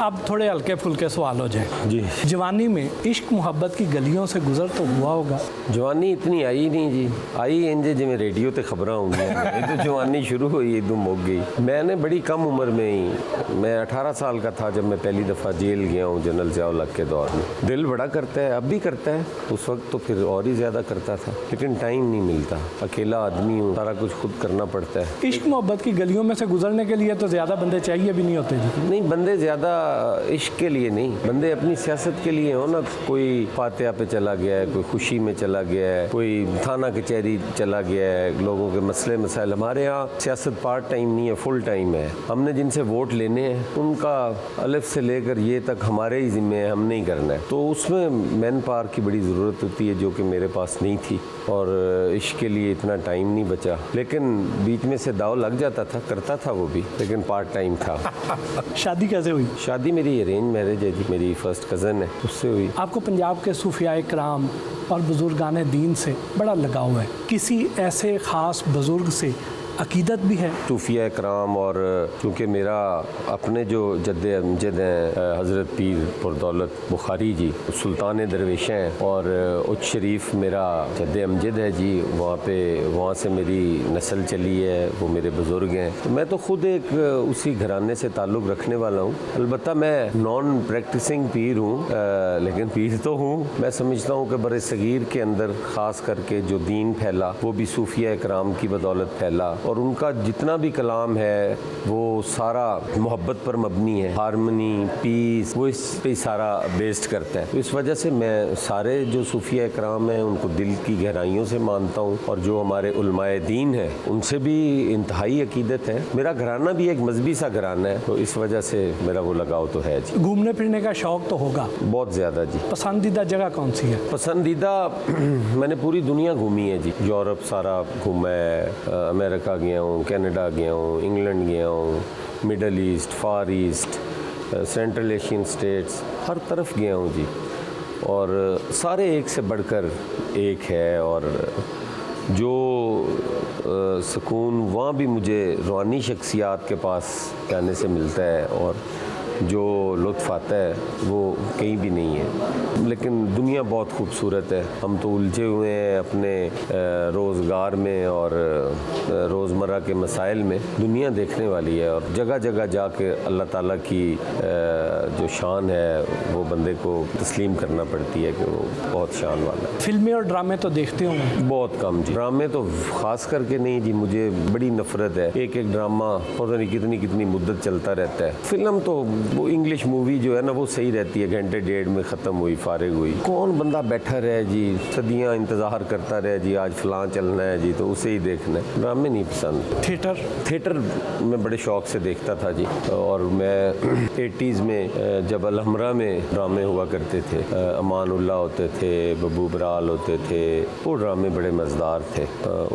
अब थोड़े हल्के फुल्के सवाल हो जाए जी। जवानी में इश्क मोहब्बत की गलियों से गुजर तो हुआ होगा? जवानी इतनी आई नहीं जी, आई इंजे जिमें रेडियो ते खबर होंगी ये तो जवानी शुरू हुई एकदम मुक गई। मैंने बड़ी कम उम्र में ही, मैं 18 साल का था जब मैं पहली दफ़ा जेल गया हूँ जनरल ज़िया-उल-हक के दौर में। दिल बड़ा करता है, अब भी करता है, उस वक्त तो फिर और ही ज़्यादा करता था, लेकिन टाइम नहीं मिलता। अकेला आदमी हूँ, सारा कुछ खुद करना पड़ता है। इश्क मोहब्बत की गलियों में से गुजरने के लिए तो ज़्यादा बंदे चाहिए भी नहीं होते जी। नहीं, बंदे ज़्यादा इश्क के लिए नहीं, बंदे अपनी सियासत के लिए हो ना। कोई फातिहा पे चला गया है, कोई खुशी में चला गया है, कोई थाना कचहरी चला गया है, लोगों के मसले मसाइल। हमारे यहाँ सियासत पार्ट टाइम नहीं है, फुल टाइम है। हमने जिनसे वोट लेने हैं उनका अलिफ से लेकर ये तक हमारे ही जिम्मे है, हमने ही करना है। तो उसमें मैन पावर की बड़ी ज़रूरत होती है जो कि मेरे पास नहीं थी, और इश्क के लिए इतना टाइम नहीं बचा। लेकिन बीच में से दाव लग जाता था, करता था वो भी, लेकिन पार्ट टाइम था। शादी कैसे हुई? शादी मेरी अरेंज मैरिज है जी, मेरी फर्स्ट कज़न है, उससे हुई। आपको पंजाब के सूफियाए कराम और बुजुर्गान दीन से बड़ा लगाव है, किसी ऐसे ख़ास बुजुर्ग से अकीदत भी है? सूफिया कराम, और चूँकि मेरा अपने जो जद्दे अमजद हैं हज़रत पीर पुरदौलत बुखारी जी, सुल्तान दरवेश हैं, और उच्च शरीफ मेरा जद्दे अमजद है जी, वहाँ से मेरी नस्ल चली है, वो मेरे बुज़ुर्ग हैं। तो मैं तो ख़ुद एक उसी घराने से ताल्लुक़ रखने वाला हूँ। अलबत्ता मैं नॉन प्रैक्टिसिंग पीर हूँ, लेकिन पीर तो हूँ। मैं समझता हूँ कि बर सगीर के अंदर ख़ास करके जो दीन फैला वो भी सूफिया कराम की बदौलत फैला, और उनका जितना भी कलाम है वो सारा मोहब्बत पर मबनी है, हारमनी, पीस, वो इस पे सारा बेस्ड करता है। तो इस वजह से मैं सारे जो सूफिया कराम हैं उनको दिल की गहराइयों से मानता हूँ, और जो हमारे उलमाए दीन हैं उनसे भी इंतहाई अकीदत है। मेरा घराना भी एक मजहबी सा घराना है, तो इस वजह से मेरा वो लगाव तो है जी। घूमने फिरने का शौक तो होगा? बहुत ज़्यादा जी। पसंदीदा जगह कौन सी है? पसंदीदा मैंने पूरी दुनिया घूमी है जी, यूरोप सारा घूमा है, अमेरिका गया हूँ, कनाडा गया हूँ, इंग्लैंड गया हूँ, मिडल ईस्ट, फार ईस्ट, सेंट्रल एशियन स्टेट्स, हर तरफ गया हूँ जी। और सारे एक से बढ़कर एक है, और जो सुकून वहाँ भी मुझे रूहानी शख्सियात के पास जाने से मिलता है, और जो लुत्फ़ आता है वो कहीं भी नहीं है। लेकिन दुनिया बहुत खूबसूरत है, हम तो उलझे हुए हैं अपने रोज़गार में और रोज़मर्रा के मसाइल में। दुनिया देखने वाली है, और जगह जगह जाके अल्लाह ताला की जो शान है वो बंदे को तस्लीम करना पड़ती है कि वो बहुत शान वाला है। फिल्में और ड्रामे तो देखते होंगे? बहुत कम जी, ड्रामे तो ख़ास करके नहीं जी, मुझे बड़ी नफ़रत है। एक एक ड्रामा पता नहीं कितनी कितनी मुद्दत चलता रहता है। फिल्म तो वो इंग्लिश मूवी जो है ना वो सही रहती है, घंटे डेढ़ में ख़त्म हुई, फारिग हुई। कौन बंदा बैठा रहे जी, सदियाँ इंतज़ार करता रहे जी, आज फलां चलना है जी, तो उसे ही देखना है। ड्रामे नहीं पसंद। थिएटर में बड़े शौक़ से देखता था जी, और मैं 80s में जब अलहमरा में ड्रामे हुआ करते थे, अमानुल्लाह होते थे, बब्बू बराल होते थे, वो ड्रामे बड़े मज़ेदार थे।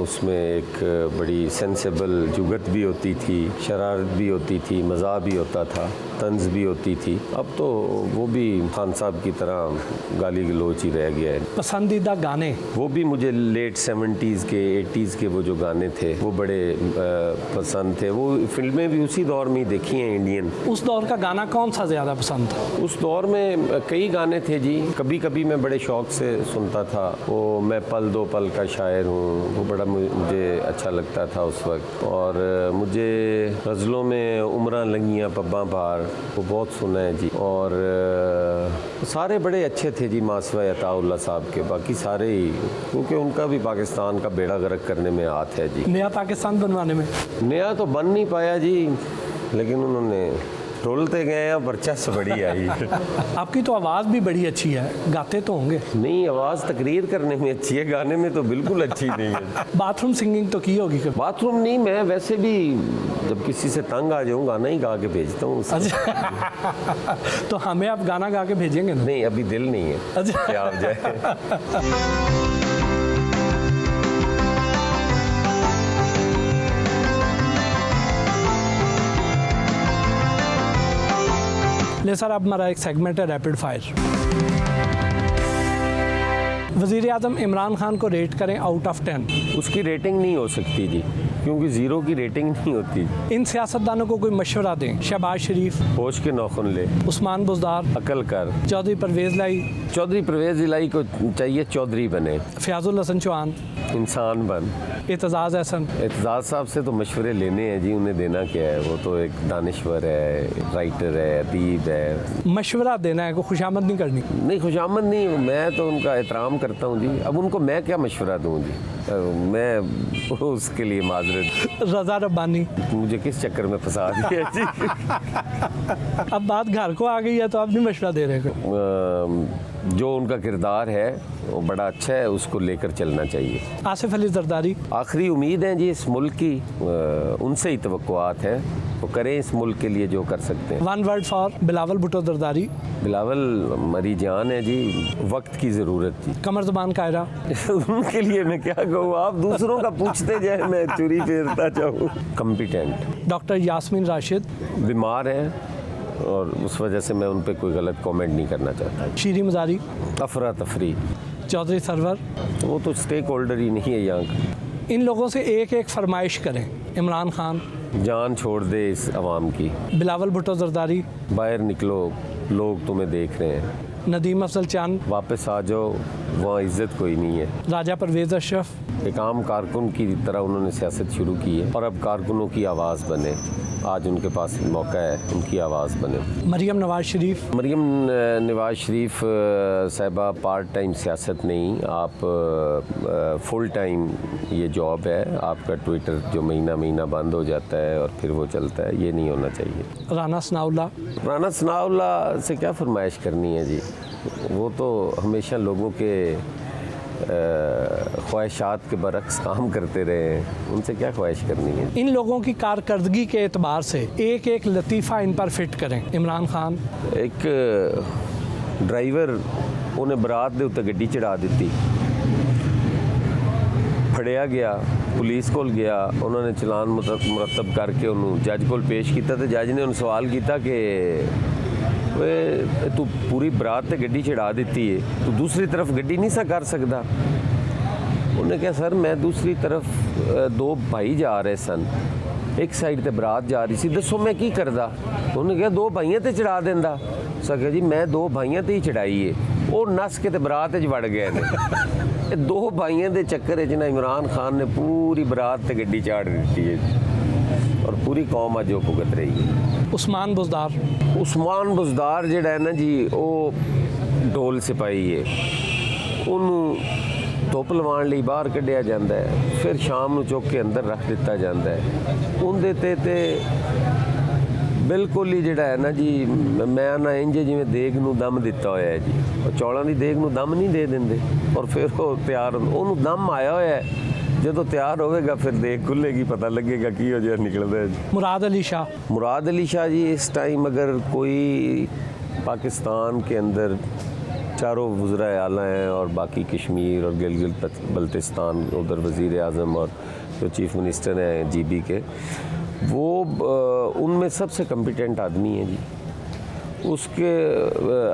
उसमें एक बड़ी सेंसेबल जुगत भी होती थी, शरारत भी होती थी, मज़ा भी होता था, तंज भी होती थी। अब तो वो भी खान साहब की तरह गाली गलोच ही रह गया है। पसंदीदा गाने? वो भी मुझे लेट 70s के 80s के वो जो गाने थे वो बड़े पसंद थे। वो फिल्में भी उसी दौर में ही देखी हैं इंडियन। उस दौर का गाना कौन सा ज़्यादा पसंद था? उस दौर में कई गाने थे जी, कभी कभी मैं बड़े शौक़ से सुनता था। वो मैं पल दो पल का शायर हूँ, वो बड़ा मुझे अच्छा लगता था उस वक्त। और मुझे गज़लों में उमरां लंगियाँ पब्बां पार, वो बहुत सुना है जी। और सारे बड़े अच्छे थे जी, मासवा अताउल्लाह साहब के, बाकी सारे ही, क्योंकि उनका भी पाकिस्तान का बेड़ा गर्क करने में हाथ है जी। नया पाकिस्तान बनवाने में? नया तो बन नहीं पाया जी, लेकिन उन्होंने रोलते गए हैं, वर्चस्व बड़ी आई। आपकी तो आवाज़ भी बड़ी अच्छी है, गाते तो होंगे? नहीं, आवाज़ तकरीर करने में अच्छी है, गाने में तो बिल्कुल अच्छी नहीं है। बाथरूम सिंगिंग तो की होगी कभी? बाथरूम नहीं, मैं वैसे भी जब किसी से तंग आ जाऊँ गाना ही गा के भेजता हूँ। अच्छा। तो हमें आप गाना गा के भेजेंगे ना? नहीं, अभी दिल नहीं है। अच्छा, क्या हो जाए। ले सर, अब हमारा एक सेगमेंट है रैपिड फायर। वज़ीर आज़म इमरान खान को रेट करें आउट ऑफ 10। उसकी रेटिंग नहीं हो सकती जी, क्योंकि ज़ीरो की रेटिंग नहीं होती। इन सियासतदानों को कोई मशवरा दें। शहबाज शरीफ, होश के नौखुन ले, उस्मान बुज़दार, अकल कर। चौधरी परवेज़ लाई, चौधरी परवेज़ इलाही को चाहिए चौधरी बने, फयाजुल हसन चौहान, इंसान बन। एतजाज़ एहसन। एतजाज़ साहब से तो मशवरे लेने हैं जी, उन्हें देना क्या है, वो तो एक दानिश्वर है, राइटर है, अदीब है। मशवरा देना है, कोई खुशामद नहीं करनी। नहीं, खुशामद नहीं, मैं तो उनका एहतराम करता हूँ जी। अब उनको मैं क्या मशवरा दूँ जी, मैं उसके लिए माजरत। रज़ा रब्बानी, मुझे किस चक्कर में फंसा दिया जी। अब बात घर को आ गई है तो आप नहीं मशवरा दे रहे हो। जो उनका किरदार है वो बड़ा अच्छा है, उसको लेकर चलना चाहिए। आसिफ अली जरदारी, आखिरी उम्मीद है जी इस मुल्क की, उनसे ही तवक्कुआत हैं, वो करें इस मुल्क के लिए जो कर सकते हैं। One word for Bilawal Bhutto Zardari, Bilawal मरी जान है जी, वक्त की ज़रूरत थी। कमर ज़बान कायरा, उनके लिए मैं क्या कहूँ, आप दूसरों का पूछते जाए, मैं चुरी फेरता जाऊँ। कॉम्पिटेंट। डॉक्टर यास्मीन राशिद, बीमार हैं और उस वजह से मैं उन पर कोई गलत कमेंट नहीं करना चाहता। शीरी मज़ारी, अफरा तफरी, चौधरी सरवर। वो तो स्टेक होल्डर ही नहीं है यहाँ का। इन लोगों से एक एक फरमाइश करें। इमरान खान, जान छोड़ दे इस अवाम की, बिलावल भुट्टो जरदारी, बाहर निकलो, लोग तुम्हें देख रहे हैं, नदीम अफजल चांद, वापस आ जाओ, वहाँ इज्जत कोई नहीं है। राजा परवेज़ अशरफ, एक आम कारकुन की तरह उन्होंने सियासत शुरू की है और अब कारकुनों की आवाज़ बने। आज उनके पास मौका है, उनकी आवाज़ बने। मरियम नवाज शरीफ, मरियम नवाज शरीफ साहिबा, पार्ट टाइम सियासत नहीं, आप फुल टाइम ये जॉब है। आपका ट्विटर जो महीना महीना बंद हो जाता है और फिर वो चलता है, ये नहीं होना चाहिए। राना सनाउल्ला, राना सनाउल्ला से क्या फरमाइश करनी है जी, वो तो हमेशा लोगों के ख्वाहिशात के बरक्स काम करते रहे, उनसे क्या ख्वाहिश करनी है। इन लोगों की कारकर्दगी के एतबार से एक एक लतीफ़ा इन पर फिट करें। इमरान खान, एक ड्राइवर उन्हें बरात दे उत्ते गड्डी चढ़ा दी, फड़िया गया, पुलिस को गया, उन्होंने चलान मुरतब करके उन्होंने जज को पेश किया, तो जज ने उन्हें सवाल किया कि वे तू पूरी बरात ते गड्डी चढ़ा दी है, तू दूसरी तरफ गड्डी नहीं सा कर सकता। उन्हें कहा सर मैं दूसरी तरफ दो भाई जा रहे सन, एक साइड ते बरात जा रही सी, दसो मैं की करदा। उन्हें कहा दो भाइयों ते चढ़ा देंदा। सर कहा जी मैं दो भाइयों ते ही चढ़ाई है, वो नस के ते बरात च वड़ गए ने। दो भाइयों के चक्कर च ना इमरान खान ने पूरी बरात ते गड्डी चाड़ दी है और पूरी कौम अज भुगत रही है। उस्मान बुज़दार, उस्मान बुज़दार जिहड़ा है ना जी, वो ढोल सिपाही है, उन्होंने धुप लवाण लई बाहर कढ़िया जाता है, फिर शाम को चुक के अंदर रख दिता जाता है। उनके ते बिल्कुल ही जिहड़ा है ना जी, मैं ना इंज जिवें देग नूं दम दिता होया है जी, चौलों की देग नूं दम नहीं दे देंगे और फिर वो तैयार उन्होंने दम आया होया है, जो तैयार होगा फिर देख खुलेगी, पता लगेगा की हो जाए निकलता है। मुराद अली शाह, मुराद अली शाह जी इस टाइम अगर कोई पाकिस्तान के अंदर चारों वज़रा आला हैं और बाकी कश्मीर और गिलगित बल्तिस्तान, उधर वज़ीर आज़म और जो चीफ़ मिनिस्टर हैं GB के, वो उनमें सबसे कम्पिटेंट आदमी है जी। उसके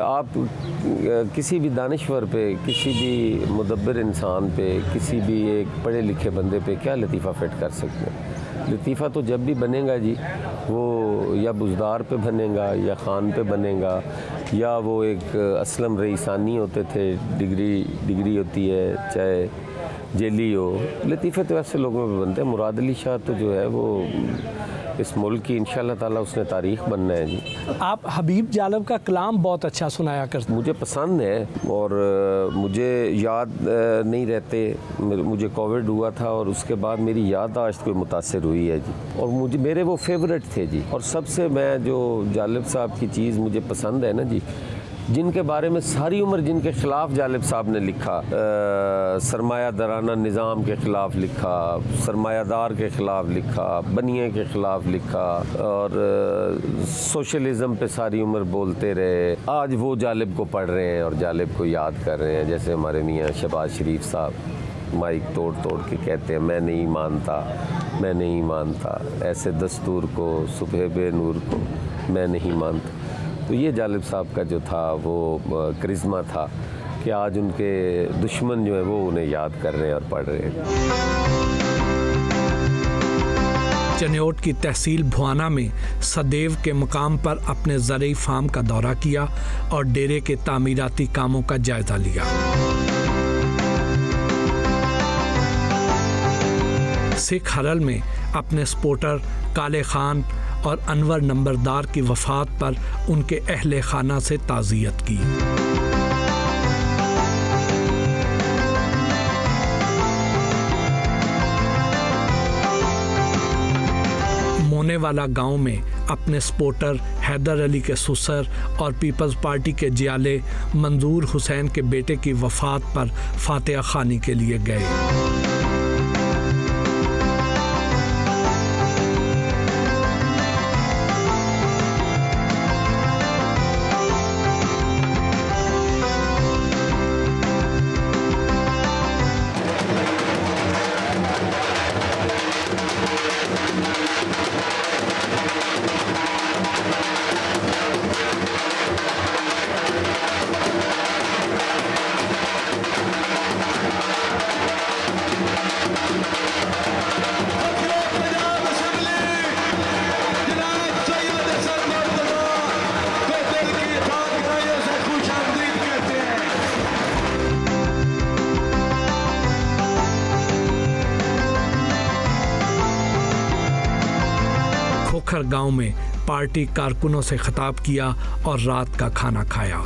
आप किसी भी दानिश्वर पे, किसी भी मुदब्बिर इंसान पे, किसी भी एक पढ़े लिखे बंदे पे क्या लतीफ़ा फिट कर सकते हैं। लतीफ़ा तो जब भी बनेगा जी, वो या बुज़दार पे बनेगा या ख़ान पे बनेगा, या वो एक असलम रईसानी होते थे, डिग्री होती है, चाहे जेली हो। लतीफ़े तो ऐसे लोगों पे बनते हैं। मुराद अली शाह तो जो है वो इस मुल्क की इंशाअल्लाह ताला उसने तारीख़ बनना है जी। आप हबीब जालब का कलाम बहुत अच्छा सुनाया करते। मुझे पसंद है और मुझे याद नहीं रहते, मुझे कोविड हुआ था और उसके बाद मेरी याददाश्त कोई मुतासिर हुई है जी, और मुझे मेरे वो फेवरेट थे जी। और सबसे मैं जो जालिब साहब की चीज़ मुझे पसंद है ना जी, जिनके बारे में सारी उम्र जिनके ख़िलाफ़ जालिब साहब ने लिखा, सरमायादाराना निज़ाम के ख़िलाफ़ लिखा, सरमायादार के ख़िलाफ़ लिखा, बनिए के ख़िलाफ़ लिखा और सोशलिज़म पे सारी उम्र बोलते रहे। आज वो जालिब को पढ़ रहे हैं और जालिब को याद कर रहे हैं। जैसे हमारे मियाँ शहबाज शरीफ साहब माइक तोड़ तोड़ के कहते हैं, मैं नहीं मानता, मैं नहीं मानता, ऐसे दस्तूर को, सुबह बे नूर को मैं नहीं मानता। तो ये जालिब साहब का जो था वो करिश्मा था कि आज उनके दुश्मन जो है वो उन्हें याद कर रहे हैं और पढ़ रहे हैं। चनियोट की तहसील भुआना में सदैव के मकाम पर अपने ज़रई फार्म का दौरा किया और डेरे के तामीराती कामों का जायजा लिया। सिख हरल में अपने सपोर्टर काले खान और अनवर नंबरदार की वफात पर उनके अहले खाना से ताज़ियत की। मोनेवाला गांव में अपने सपोर्टर हैदर अली के ससुर और पीपल्स पार्टी के जियाले मंजूर हुसैन के बेटे की वफात पर फातिहा खानी के लिए गए। खोखर गांव में पार्टी कारकुनों से खिताब किया और रात का खाना खाया।